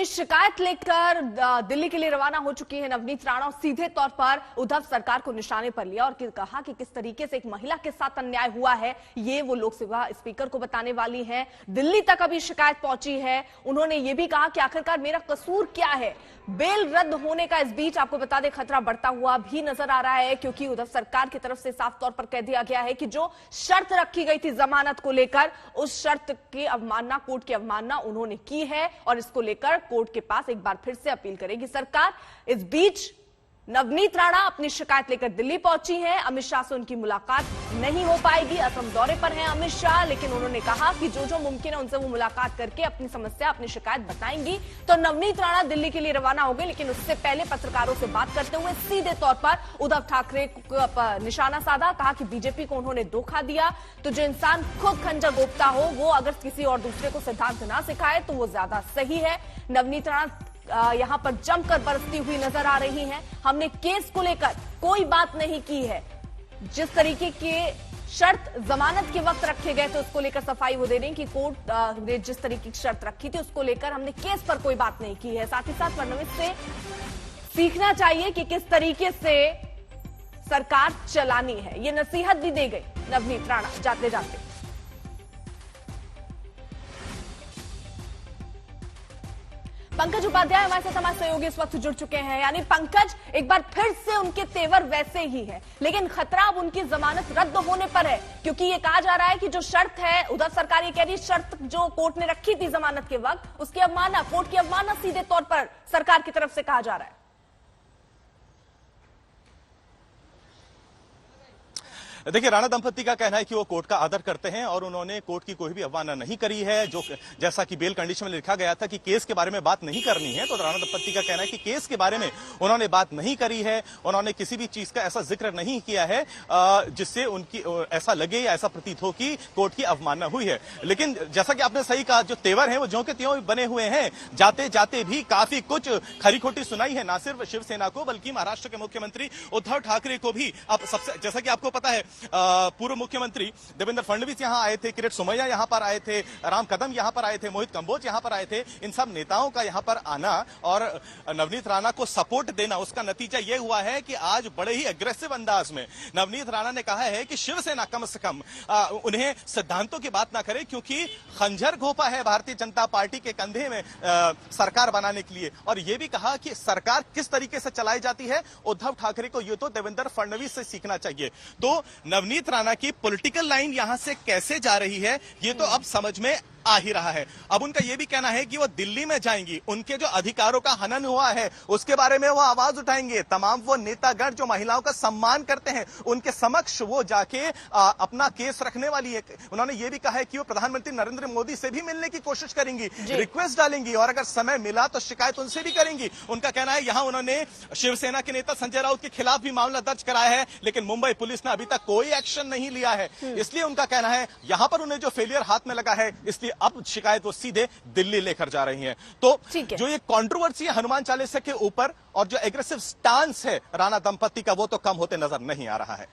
शिकायत लेकर दिल्ली के लिए रवाना हो चुकी है नवनीत राणा और सीधे तौर पर उद्धव सरकार को निशाने पर लिया और कहा कि किस तरीके से एक महिला के साथ अन्याय हुआ है ये वो लोकसभा स्पीकर को बताने वाली है। दिल्ली तक अभी शिकायत पहुंची है। उन्होंने ये भी कहा कि आखिरकार मेरा कसूर क्या है। बेल रद्द होने का इस बीच आपको बता दें खतरा बढ़ता हुआ भी नजर आ रहा है, क्योंकि उद्धव सरकार की तरफ से साफ तौर पर कह दिया गया है कि जो शर्त रखी गई थी जमानत को लेकर, उस शर्त की अवमानना, कोर्ट की अवमानना उन्होंने की है और इसको लेकर कोर्ट के पास एक बार फिर से अपील करेगी सरकार। इस बीच नवनीत राणा अपनी शिकायत लेकर दिल्ली पहुंची हैं। अमित शाह से उनकी मुलाकात नहीं हो पाएगी। असम दौरे पर हैं अमित शाह, लेकिन उन्होंने कहा कि जो मुमकिन है उनसे वो मुलाकात करके अपनी समस्या, अपनी शिकायत बताएंगी। तो नवनीत राणा दिल्ली के लिए रवाना हो गए, लेकिन उससे पहले पत्रकारों से बात करते हुए सीधे तौर पर उद्धव ठाकरे पर निशाना साधा। कहा कि बीजेपी को उन्होंने धोखा दिया। तो जो इंसान खुद खंजर गोपता हो वो अगर किसी और दूसरे को सिद्धांत ना सिखाए तो वो ज्यादा सही है। नवनीत राणा यहां पर जमकर बरसती हुई नजर आ रही हैं। हमने केस को लेकर कोई बात नहीं की है। जिस तरीके के शर्त जमानत के वक्त रखे गए थे उसको लेकर सफाई वो दे रही कि कोर्ट ने जिस तरीके की शर्त रखी थी उसको लेकर हमने केस पर कोई बात नहीं की है। साथ ही साथ फडणवीस से सीखना चाहिए कि किस तरीके से सरकार चलानी है। ये नसीहत भी दे गई नवनीत राणा जाते जाते। पंकज उपाध्याय हमारे साथ हमारे सहयोगी इस वक्त जुड़ चुके हैं। यानी पंकज, एक बार फिर से उनके तेवर वैसे ही है, लेकिन खतरा अब उनकी जमानत रद्द होने पर है, क्योंकि ये कहा जा रहा है कि जो शर्त है, उद्धव सरकार ये कह रही शर्त जो कोर्ट ने रखी थी जमानत के वक्त, उसकी अवमानना, कोर्ट की अवमानना सीधे तौर पर सरकार की तरफ से कहा जा रहा है। देखिए, राणा दंपत्ति का कहना है कि वो कोर्ट का आदर करते हैं और उन्होंने कोर्ट की कोई भी अवमानना नहीं करी है। जो जैसा कि बेल कंडीशन में लिखा गया था कि केस के बारे में बात नहीं करनी है, तो राणा दंपत्ति का कहना है कि केस के बारे में उन्होंने बात नहीं करी है। उन्होंने किसी भी चीज का ऐसा जिक्र नहीं किया है जिससे उनकी ऐसा लगे या ऐसा प्रतीत हो कि कोर्ट की अवमानना हुई है। लेकिन जैसा कि आपने सही कहा, जो तेवर हैं वो ज्यों के त्यों बने हुए हैं। जाते जाते भी काफी कुछ खरी खोटी सुनाई है, ना सिर्फ शिवसेना को बल्कि महाराष्ट्र के मुख्यमंत्री उद्धव ठाकरे को भी। अब सबसे, जैसा कि आपको पता है, पूर्व मुख्यमंत्री देवेंद्र फडणवीस यहां आए थे, किरीट सोमैया यहां पर आए थे, राम कदम यहां पर आए थे, मोहित कंबोज यहां पर आए थे। इन सब नेताओं का यहां पर आना और नवनीत राणा को सपोर्ट देना, उसका नतीजा यह हुआ है कि आज बड़े ही एग्रेसिव अंदाज में नवनीत राणा ने कहा है कि शिवसेना कम से कम उन्हें सिद्धांतों की बात ना करे, क्योंकि खंजर घोपा है भारतीय जनता पार्टी के कंधे में सरकार बनाने के लिए। और यह भी कहा कि सरकार किस तरीके से चलाई जाती है, उद्धव ठाकरे को यह तो देवेंद्र फडणवीस से सीखना चाहिए। तो नवनीत राणा की पॉलिटिकल लाइन यहां से कैसे जा रही है ये तो अब समझ में आ ही रहा है। अब उनका यह भी कहना है कि वो दिल्ली में जाएंगी, उनके जो अधिकारों का हनन हुआ है उसके बारे में वो आवाज उठाएंगे। तमाम वो नेतागण जो महिलाओं का सम्मान करते हैं उनके समक्ष वो जाके अपना केस रखने वाली है। उन्होंने ये भी कहा है कि वो प्रधानमंत्री नरेंद्र मोदी से भी मिलने की कोशिश करेंगी, रिक्वेस्ट डालेंगी और अगर समय मिला तो शिकायत उनसे भी करेंगी। उनका कहना है यहां उन्होंने शिवसेना के नेता संजय राउत के खिलाफ भी मामला दर्ज कराया है, लेकिन मुंबई पुलिस ने अभी तक कोई एक्शन नहीं लिया है। इसलिए उनका कहना है यहां पर उन्हें जो फेलियर हाथ में लगा है, इसलिए अब शिकायत वो सीधे दिल्ली लेकर जा रही हैं। तो जो ये कंट्रोवर्सी है हनुमान चालीसा के ऊपर और जो एग्रेसिव स्टांस है राणा दंपत्ति का, वो तो कम होते नजर नहीं आ रहा है।